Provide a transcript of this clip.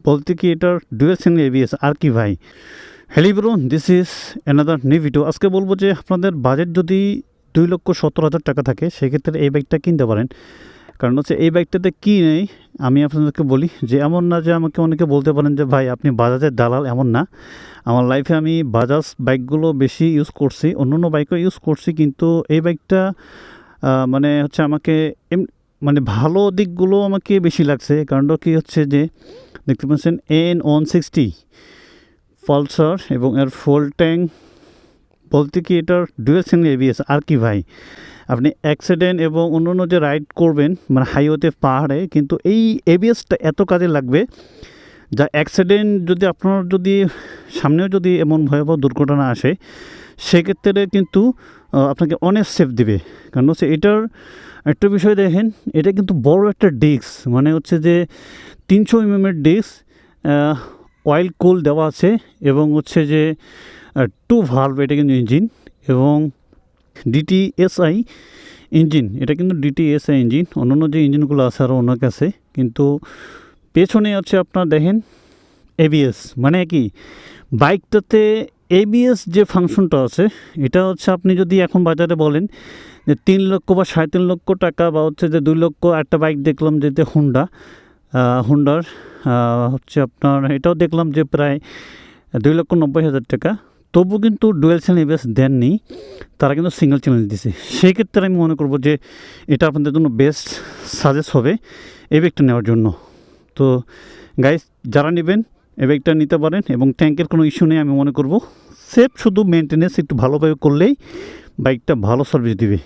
বলতে কি এটার ডুয়েল চ্যানেল এবিএস আর কি ভাই। Hello bro, this is another new video. আজকে বলবো যে আপনাদের বাজেট যদি 2,70,000 টাকা থাকে সেক্ষেত্রে এই বাইকটা কিনতে পারেন। কারণ হচ্ছে এই বাইকটাতে কী নেই আমি আপনাদেরকে বলি, যে এমন না যে আমাকে অনেকে বলতে পারেন যে ভাই আপনি বাজাজের দালাল, এমন না। আমার লাইফে আমি বাজাজ বাইকগুলো বেশি ইউজ করছি, অন্য বাইকও ইউজ করছি, কিন্তু এই বাইকটা মানে হচ্ছে আমাকে মানে ভালো দিকগুলো আমাকে বেশি লাগছে। কারণটা কী হচ্ছে যে দেখতে পাচ্ছেন N160 পালসার এবং এর ফুল ট্যাঙ্ক, বলতে কি এটার ডুয়েল চ্যানেল এবিএস আর কি ভাই। আপনি অ্যাক্সিডেন্ট এবং অন্য যে রাইড করবেন মানে হাইওয়েতে, পাহাড়ে, কিন্তু এই এবিএসটা এত কাজে লাগবে যা অ্যাক্সিডেন্ট যদি আপনার যদি সামনেও যদি এমন ভয়াবহ দুর্ঘটনা আসে সেক্ষেত্রে কিন্তু আপনাকে অনেক সেফ দিবে। কারণ হচ্ছে এটার একটা বিষয় দেখেন, এটা কিন্তু বড় একটা ডিস্ক, মানে হচ্ছে যে 300 mm ডিস্ক, অয়েল কুল দেওয়া আছে এবং হচ্ছে যে 2 ভালভ এটা কিন্তু ইঞ্জিন, এবং DTSI ইঞ্জিন, এটা কিন্তু DTSI ইঞ্জিন। অন্যান্য যে ইঞ্জিনগুলো আছে আরও অনেক আছে, কিন্তু পেছনে হচ্ছে আপনার দেখেন এবিএস। মানে কি বাইকটাতে এবিএস যে ফাংশনটা আছে এটা হচ্ছে আপনি যদি এখন বাজারে বলেন যে 3 লক্ষ বা 3.5 লক্ষ টাকা, বা হচ্ছে যে 2 লক্ষ, একটা বাইক দেখলাম যেতে হুন্ডার হচ্ছে আপনার, এটাও দেখলাম যে প্রায় 2,90,000 টাকা, তবু কিন্তু ডুয়েল চ্যানেল এবিএস দেননি, তারা কিন্তু সিঙ্গেল চ্যানেল দিছে। সেই ক্ষেত্রে আমি মনে করব যে এটা আপনাদের জন্য বেস্ট সাজেস্ট হবে এই বাইকটা নেওয়ার জন্য। তো গাইস, যারা নেবেন এই বাইকটা নিতে পারেন, এবং ট্যাঙ্কের কোনো ইস্যু নেই আমি মনে করব। সেফ, শুধু মেনটেনেন্স একটু ভালোভাবে করলেই বাইকটা ভালো সার্ভিস দিবে।